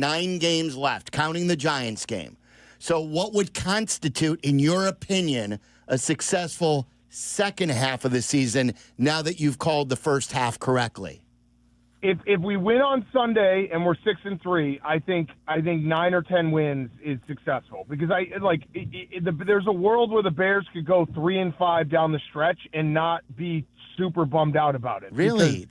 9 games left, counting the Giants game. So what would constitute, in your opinion, a successful second half of the season now that you've called the first half correctly? If we win on Sunday and we're 6-3, I think 9 or 10 wins is successful, because there's a world where the Bears could go 3-5 down the stretch and not be super bummed out about it. Really?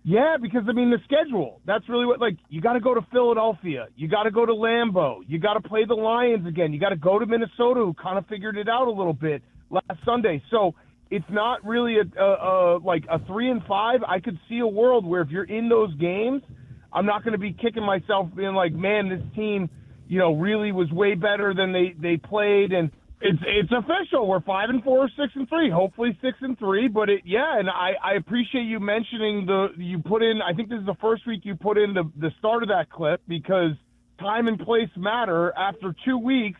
Yeah, because the schedule. That's really what, you got to go to Philadelphia, you got to go to Lambeau, you got to play the Lions again, you got to go to Minnesota, who kind of figured it out a little bit last Sunday. So it's not really a 3-5. I could see a world where if you're in those games, I'm not going to be kicking myself being like, man, this team, really was way better than they played. And it's official. We're 5-4 or 6-3. Hopefully 6-3. But and I appreciate you mentioning you put in. I think this is the first week you put in the start of that clip, because time and place matter. After 2 weeks,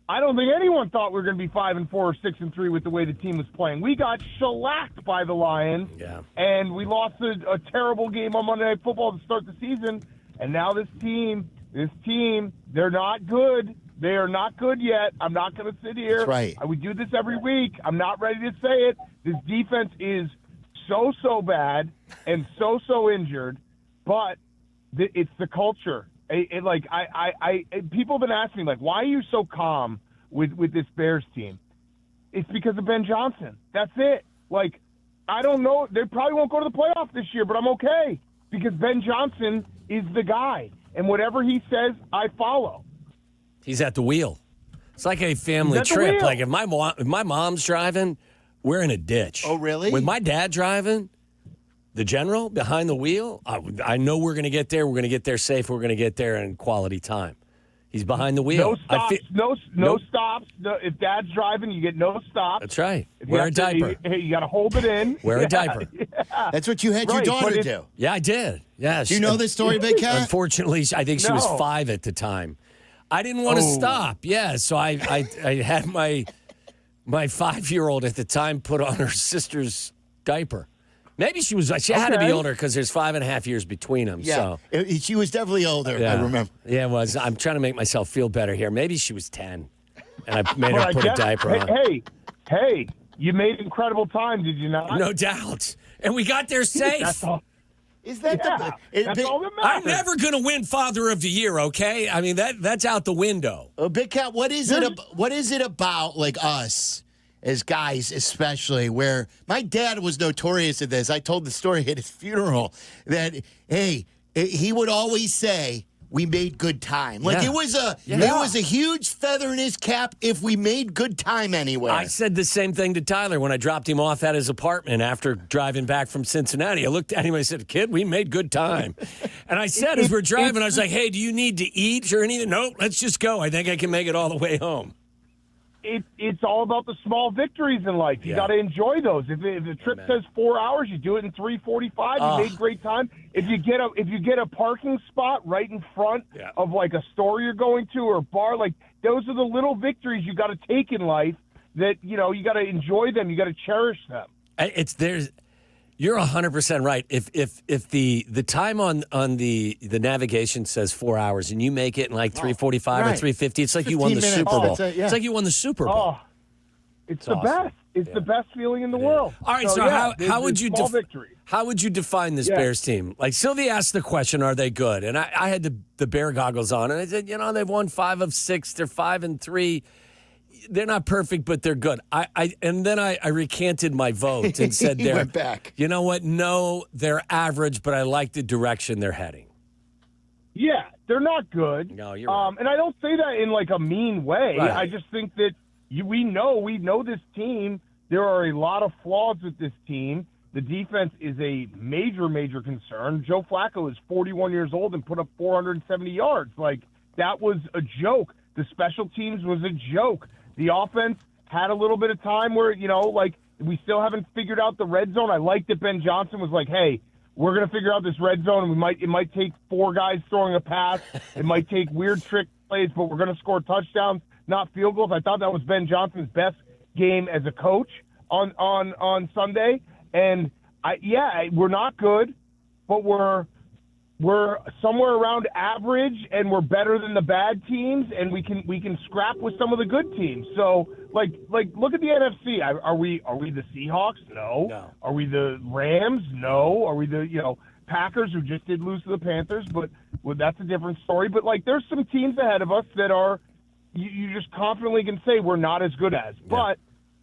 I don't think anyone thought we were going to be 5-4 or 6-3 with the way the team was playing. We got shellacked by the Lions, and we lost a terrible game on Monday Night Football to start the season. And now this team, they're not good. They are not good yet. I'm not going to sit here. That's right. We do this every week. I'm not ready to say it. This defense is so bad and so injured, but it's the culture. People have been asking me, why are you so calm with this Bears team? It's because of Ben Johnson. That's it. I don't know. They probably won't go to the playoff this year, but I'm okay, because Ben Johnson is the guy, and whatever he says, I follow. He's at the wheel. It's like a family trip. If my mom's driving, we're in a ditch. Oh, really? With my dad driving, the general behind the wheel, I know we're going to get there. We're going to get there safe. We're going to get there in quality time. He's behind the wheel. No stops. No stops. No, if Dad's driving, you get no stops. That's right. Wear a diaper. You got to hold it in. Wear a diaper. Yeah. That's what you had your daughter do. Yeah, I did. Yeah. Do you know this story, Big Cat? Unfortunately, I think she was 5 at the time. I didn't want to stop. Yeah, so I had my 5-year-old at the time put on her sister's diaper. Maybe she had to be older, because there's 5.5 years between them. Yeah, so. She was definitely older, I remember. Yeah, it was. I'm trying to make myself feel better here. Maybe she was 10, and I made her put a diaper on. Hey, you made incredible time, did you not? No doubt. And we got there safe. That's all. Is that that's all that matters. I'm never going to win Father of the Year, okay? I mean, that's out the window. Big Cat, what is it about, us as guys especially, where my dad was notorious at this. I told the story at his funeral that, hey, he would always say, we made good time. It was a huge feather in his cap if we made good time anywhere. I said the same thing to Tyler when I dropped him off at his apartment after driving back from Cincinnati. I looked at him and I said, kid, we made good time. And I said, as we're driving, I was like, hey, do you need to eat or anything? Nope, let's just go. I think I can make it all the way home. It's all about the small victories in life. You got to enjoy those. If the trip says 4 hours, you do it in 3:45. You made great time. If you get a parking spot right in front of a store you're going to or a bar, those are the little victories you got to take in life. That you got to enjoy them. You got to cherish them. You're 100% right. If the time on the navigation says 4 hours and you make it in 3:45 or 3:50, it's like you won the Super Bowl. It's like you won the Super Bowl. It's the best. It's the best feeling in the world. All right, so how would you define this Bears team? Sylvie asked the question, are they good? And I had the Bear goggles on, and I said, they've won 5 of 6. They're 5-3. They're not perfect, but they're good. And then I recanted my vote and said they're went back. You know what? No, they're average, but I like the direction they're heading. Yeah, they're not good. No, you're right. And I don't say that in a mean way. Right. I just think that we know this team. There are a lot of flaws with this team. The defense is a major concern. Joe Flacco is 41 years old and put up 470 yards. That was a joke. The special teams was a joke. The offense had a little bit of time where, we still haven't figured out the red zone. I like that Ben Johnson was like, hey, we're going to figure out this red zone. And it might take 4 guys throwing a pass. It might take weird trick plays, but we're going to score touchdowns, not field goals. I thought that was Ben Johnson's best game as a coach on Sunday. And we're not good, but we're we're somewhere around average, and we're better than the bad teams, and we can scrap with some of the good teams. So, like look at the NFC. Are we the Seahawks? No. Are we the Rams? No. Are we the Packers, who just did lose to the Panthers? But that's a different story. But there's some teams ahead of us that are you just confidently can say we're not as good as. Yeah. But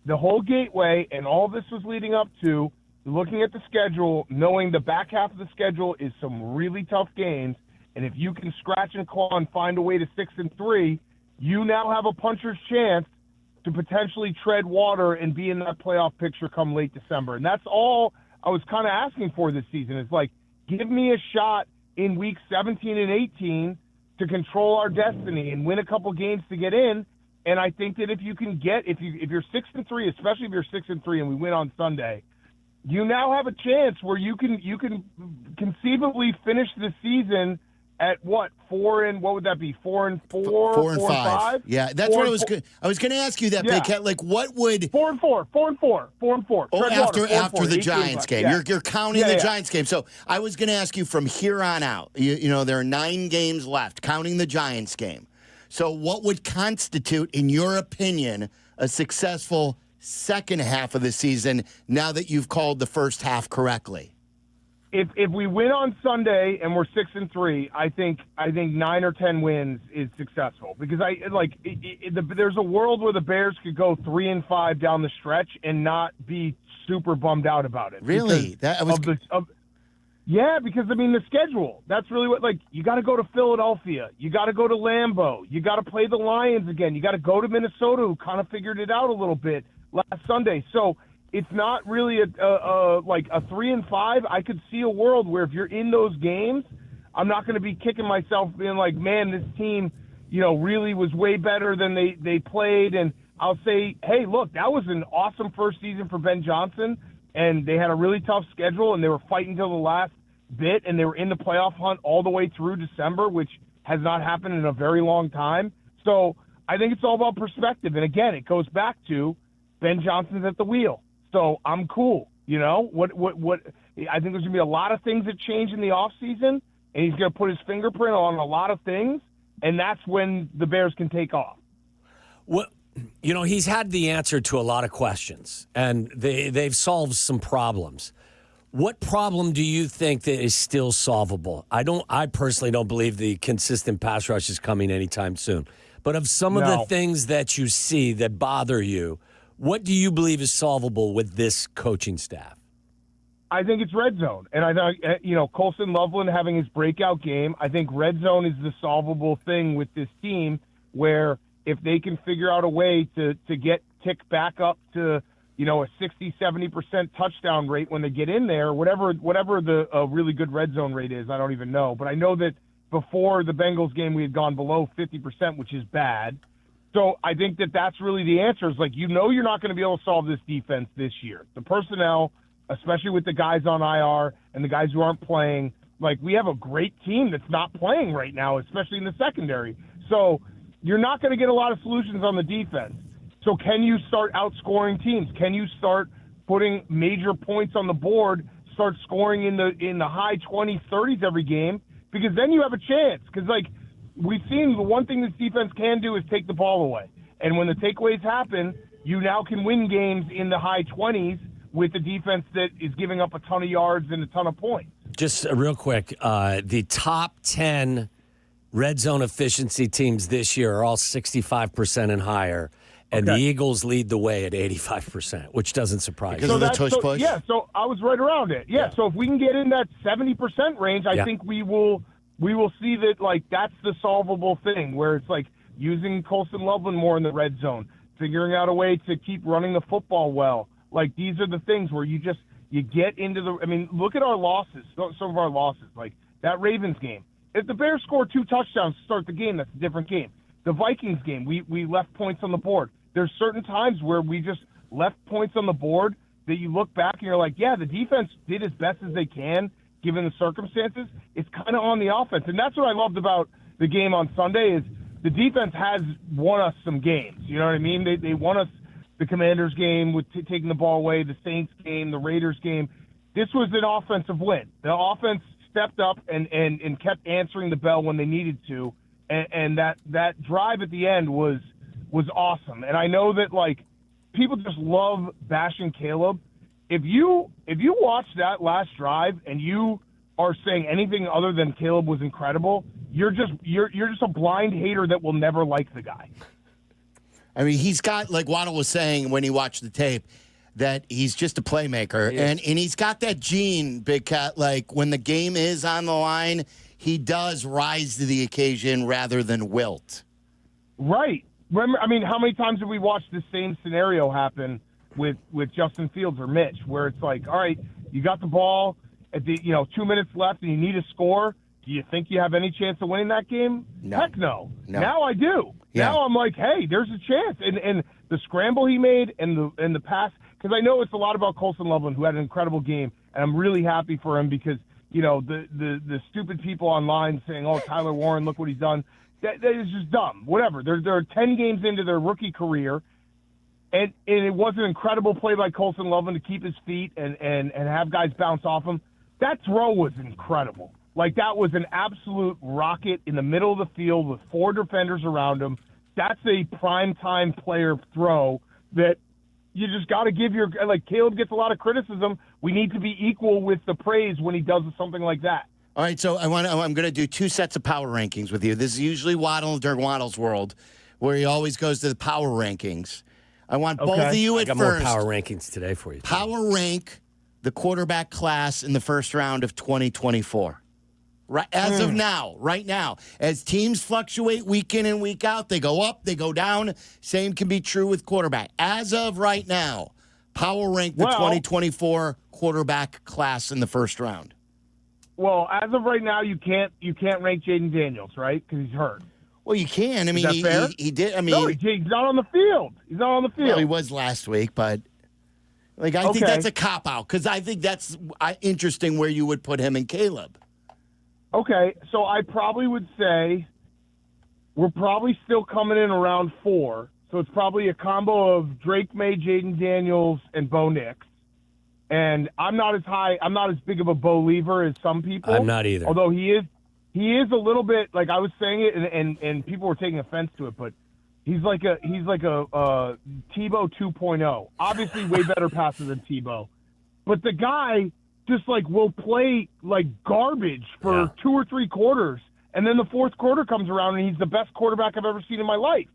the whole gateway and all this was leading up to looking at the schedule, knowing the back half of the schedule is some really tough games, and if you can scratch and claw and find a way to 6-3, you now have a puncher's chance to potentially tread water and be in that playoff picture come late December. And that's all I was kind of asking for this season. Is give me a shot in weeks 17 and 18 to control our destiny and win a couple games to get in. And I think that if you're 6-3, especially if you're 6-3 and we win on Sunday, you now have a chance where you can conceivably finish the season at what 4 and what would that be 4 and 4, 4 and 5? Yeah, that's what I was going to ask you that. Big Cat, what would 4 and 4, 4 and 4, 4 and 4? Oh, after the Giants game, you're counting the Giants game. So I was going to ask you from here on out. There are 9 games left, counting the Giants game. So what would constitute, in your opinion, a successful second half of the season now that you've called the first half correctly? If we win on Sunday and we're 6-3, I think 9 or 10 wins is successful, because there's a world where the Bears could go 3-5 down the stretch and not be super bummed out about it. Really? Yeah, because the schedule. That's really what you got to go to Philadelphia, you got to go to Lambeau, you got to play the Lions again, you got to go to Minnesota, who kind of figured it out a little bit last Sunday. So it's not really a 3-5. I could see a world where if you're in those games, I'm not going to be kicking myself being like, man, this team, really was way better than they played. And I'll say, hey, look, that was an awesome first season for Ben Johnson, and they had a really tough schedule, and they were fighting till the last bit, and they were in the playoff hunt all the way through December, which has not happened in a very long time. So I think it's all about perspective. And again, it goes back to Ben Johnson's at the wheel. So I'm cool. What I think there's going to be a lot of things that change in the offseason, and he's going to put his fingerprint on a lot of things, and that's when the Bears can take off. Well, he's had the answer to a lot of questions, and they've solved some problems. What problem do you think that is still solvable? I personally don't believe the consistent pass rush is coming anytime soon. But of some of the things that you see that bother you, what do you believe is solvable with this coaching staff? I think it's red zone. And I think, Colson Loveland having his breakout game, I think red zone is the solvable thing with this team, where if they can figure out a way to get tick back up to, a 60-70% touchdown rate when they get in there, whatever the really good red zone rate is, I don't even know. But I know that before the Bengals game, we had gone below 50%, which is bad. So I think that that's really the answer. Is you're not going to be able to solve this defense this year. The personnel, especially with the guys on IR and the guys who aren't playing, we have a great team that's not playing right now, especially in the secondary. So you're not going to get a lot of solutions on the defense. So can you start outscoring teams? Can you start putting major points on the board, start scoring in the high 20s, 30s every game? Because then you have a chance. Because, we've seen the one thing this defense can do is take the ball away. And when the takeaways happen, you now can win games in the high 20s with the defense that is giving up a ton of yards and a ton of points. Just real quick, the top 10 red zone efficiency teams this year are all 65% and higher. And the Eagles lead the way at 85%, which doesn't surprise me. Because of the tush push? Yeah, so I was right around it. Yeah, so if we can get in that 70% range, I think we will see that, that's the solvable thing, where it's using Colson Loveland more in the red zone, figuring out a way to keep running the football well. These are the things where you get into look at our losses, some of our losses, that Ravens game. If the Bears score 2 touchdowns to start the game, that's a different game. The Vikings game, we left points on the board. There's certain times where we just left points on the board that you look back and you're the defense did as best as they can given the circumstances. It's kind of on the offense. And that's what I loved about the game on Sunday is the defense has won us some games. You know what I mean? They won us the Commanders game with taking the ball away, the Saints game, the Raiders game. This was an offensive win. The offense stepped up and kept answering the bell when they needed to, and that drive at the end was awesome. And I know that like people just love bashing Caleb. If you watch that last drive and you are saying anything other than Caleb was incredible, you're just a blind hater that will never like the guy. I mean, he's got, like Waddle was saying when he watched the tape, that he's just a playmaker. And he's got that gene, Big Cat, like when the game is on the line, he does rise to the occasion rather than wilt. Right. Remember, I mean, how many times have we watched the same scenario happen with Justin Fields or Mitch, where it's like, all right, you got the ball at the 2 minutes left and you need a score. Do you think you have any chance of winning that game? No. Heck no. Now I do. Yeah. Now I'm like, hey, there's a chance. And the scramble he made and the pass, because I know it's a lot about Colson Loveland, who had an incredible game, and I'm really happy for him because, the stupid people online saying, oh, Tyler Warren, look what he's done. That is just dumb. Whatever. They're 10 games into their rookie career, and it was an incredible play by Colson Loveland to keep his feet and have guys bounce off him. That throw was incredible. Like, that was an absolute rocket in the middle of the field with 4 defenders around him. That's a primetime player throw that you just got to give Caleb gets a lot of criticism. We need to be equal with the praise when he does something like that. All right, so I'm going to do 2 sets of power rankings with you. This is usually Waddle during Waddle's world, where he always goes to the power rankings. I want both of you at first. I got more power rankings today for you. Power rank the quarterback class in the first round of 2024. Right, as of now, right now. As teams fluctuate week in and week out, they go up, they go down. Same can be true with quarterback. As of right now, power rank the 2024 quarterback class in the first round. Well, as of right now, you can't rank Jaden Daniels, right? Because he's hurt. Well, you can. I mean, he did. I mean, no, he's not on the field. He's not on the field. Well, he was last week, but I think that's a cop out because I think that's interesting where you would put him and Caleb. Okay, so I probably would say we're probably still coming in around 4. So it's probably a combo of Drake May, Jaden Daniels, and Bo Nix. And I'm not as big of a Bo Lever as some people. I'm not either. Although he is a little bit, like I was saying it, and people were taking offense to it, but he's like a Tebow 2.0. Obviously, way better passer than Tebow, but the guy just will play like garbage for 2 or 3 quarters, and then the fourth quarter comes around, and he's the best quarterback I've ever seen in my life.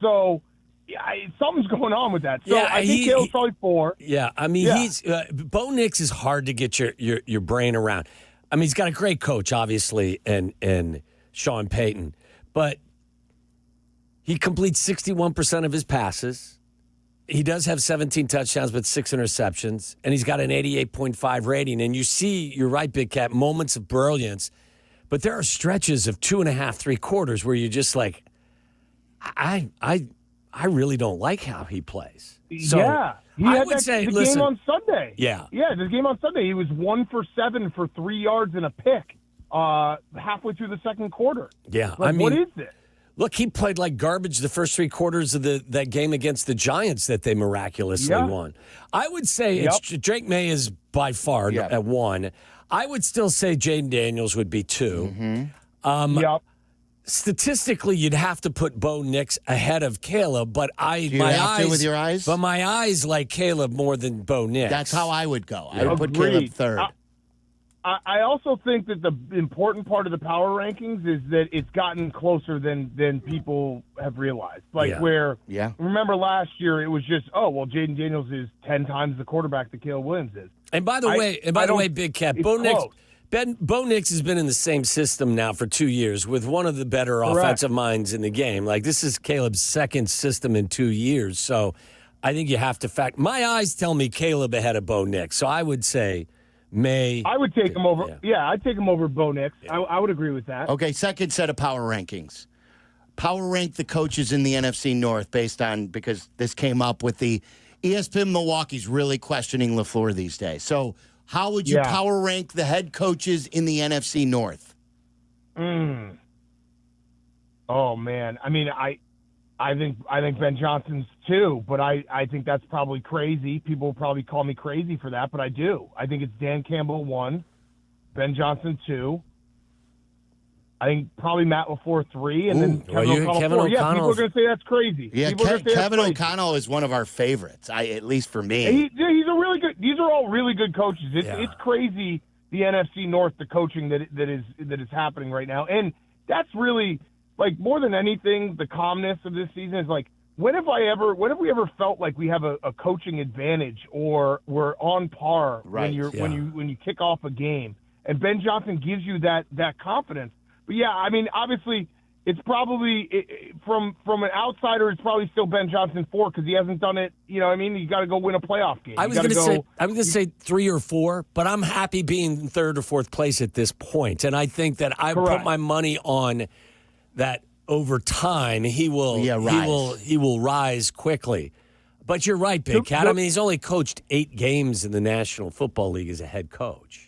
So. Yeah, something's going on with that. So I think Caleb's probably 4. Yeah, I mean, he's Bo Nix is hard to get your brain around. I mean, he's got a great coach, obviously, and Sean Payton, but he completes 61% of his passes. He does have 17 touchdowns, but 6 interceptions, and he's got an 88.5 rating. And you see, you're right, Big Cat, moments of brilliance, but there are stretches of 2.5, 3 quarters where you're just like, I really don't like how he plays. So I would say, the listen, game on Sunday. Yeah, the game on Sunday, he was 1 for 7 for 3 yards and a pick halfway through the second quarter. Yeah, I mean, what is this? Look, he played like garbage the first 3 quarters of that game against the Giants that they miraculously won. I would say Drake May is by far at 1. I would still say Jaden Daniels would be 2. Mm-hmm. Statistically, you'd have to put Bo Nix ahead of Caleb, but with your eyes? But my eyes like Caleb more than Bo Nix. That's how I would go. I would put Caleb 3rd. I also think that the important part of the power rankings is that it's gotten closer than people have realized. Remember last year it was just, Jaden Daniels is 10 times the quarterback that Caleb Williams is. And by the way, Big Cat, Bo Nix has been in the same system now for 2 years with one of the better offensive minds in the game. Like, this is Caleb's second system in 2 years. So I think you have to my eyes tell me Caleb ahead of Bo Nix. So I would say May. I would take him over. Yeah, I'd take him over Bo Nix. Yeah. I would agree with that. Okay, second set of power rankings. Power rank the coaches in the NFC North because this came up with the ESPN Milwaukee's really questioning LaFleur these days. So how would you power rank the head coaches in the NFC North? Oh man, I mean, I think Ben Johnson's 2, but I think that's probably crazy. People will probably call me crazy for that, but I do. I think it's Dan Campbell 1, Ben Johnson 2. I think probably Matt LaFleur 3, and then Kevin O'Connell 4. Yeah, people are going to say that's crazy. Yeah, Kevin O'Connell is one of our favorites, at least for me. He's a really good. These are all really good coaches. It's crazy, the NFC North, the coaching that is happening right now, and that's really, like, more than anything, the calmness of this season is like, when have we ever felt like we have a coaching advantage or we're on par when you kick off a game? And Ben Johnson gives you that confidence. But yeah, I mean, obviously, it's probably from an outsider, it's probably still Ben Johnson 4 because he hasn't done it. You know what I mean? You got to go win a playoff game. I was going to say 3 or 4, but I'm happy being in 3rd or 4th place at this point. And I think that I put my money on that over time he will rise quickly. But you're right, Big Cat. I mean, he's only coached 8 games in the National Football League as a head coach.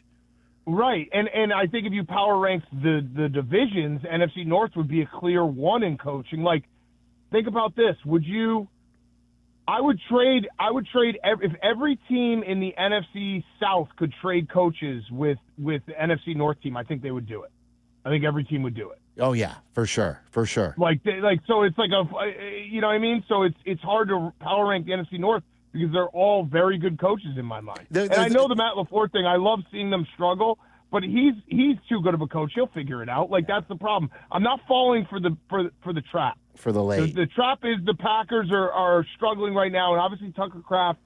Right, and I think if you power rank the divisions, NFC North would be a clear 1 in coaching. Like, think about this: I would trade if every team in the NFC South could trade coaches with the NFC North team. I think they would do it. I think every team would do it. Oh yeah, for sure. So it's like you know what I mean. So it's hard to power rank the NFC North, because they're all very good coaches in my mind. And I know the Matt LaFleur thing. I love seeing them struggle, but he's too good of a coach. He'll figure it out. Like, that's the problem. I'm not falling for the trap. For the late. The trap is the Packers are struggling right now, and obviously Tucker Kraft,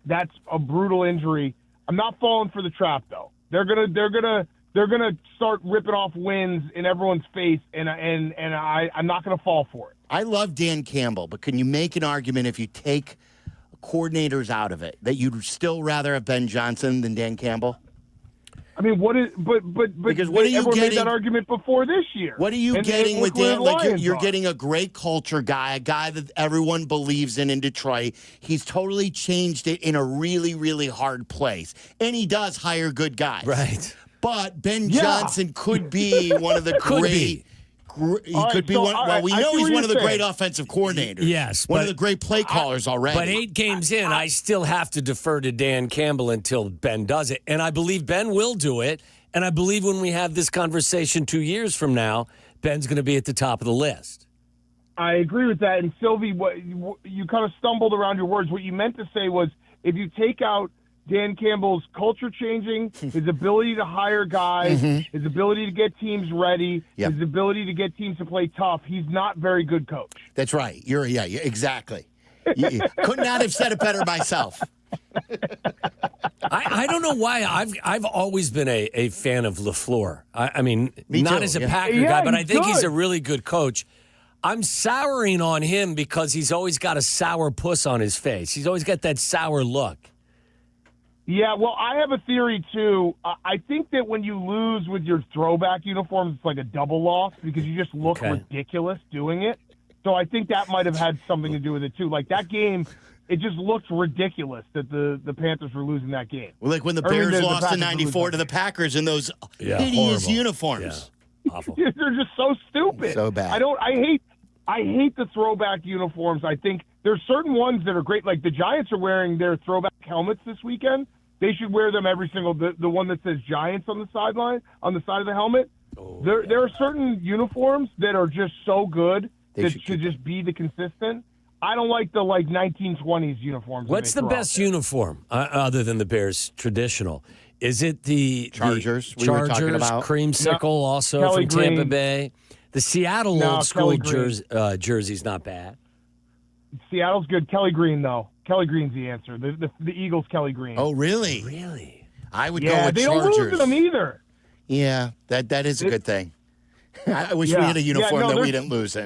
that's a brutal injury. I'm not falling for the trap though. They're gonna start ripping off wins in everyone's face, and I'm not gonna fall for it. I love Dan Campbell, but can you make an argument if you take coordinators out of it that you'd still rather have Ben Johnson than Dan Campbell? I mean, because what are you getting? Made that argument before this year. What are you getting with Dan? Like, you're getting a great culture guy, a guy that everyone believes in Detroit. He's totally changed it in a really, really hard place, and he does hire good guys. Right. But Ben Johnson could be one of the great. He could be one. Well, we know he's one of the great offensive coordinators. Yes, one of the great play callers already. But 8 games in, I still have to defer to Dan Campbell until Ben does it, and I believe Ben will do it. And I believe when we have this conversation 2 years from now, Ben's going to be at the top of the list. I agree with that. And Silvy, you kind of stumbled around your words. What you meant to say was, if you take out Dan Campbell's culture changing, his ability to hire guys, his ability to get teams ready, his ability to get teams to play tough, he's not very good coach. That's right. Exactly. Could not have said it better myself. I don't know why. I've always been a fan of LaFleur. I mean, Me not too, as a Packer guy, but I think he's a really good coach. I'm souring on him because he's always got a sour puss on his face. He's always got that sour look. Yeah, well, I have a theory, too. I think that when you lose with your throwback uniforms, it's like a double loss because you just look ridiculous doing it. So I think that might have had something to do with it, too. Like, that game, it just looked ridiculous that the Panthers were losing that game. Well, like when the Bears lost in 94 to the Packers in those hideous horrible uniforms. Yeah, awful. They're just so stupid. So bad. I hate the throwback uniforms. I think there's certain ones that are great. Like the Giants are wearing their throwback helmets this weekend. They should wear them every single the one that says Giants on the sideline, on the side of the helmet. Oh, there are certain uniforms that are just so good that should just be the consistent. I don't like the 1920s uniforms. What's the best uniform other than the Bears traditional? Is it the Chargers? The Chargers, we were talking about creamsicle, also Kelly from Tampa Green. Bay. The Seattle old school jersey's not bad. Seattle's good. Kelly Green, though. Kelly Green's the answer. The Eagles, Kelly Green. Oh, really? Really? I would go with they Chargers. don't lose to them either. Yeah, that is a good thing. I wish we had a uniform that we didn't lose in.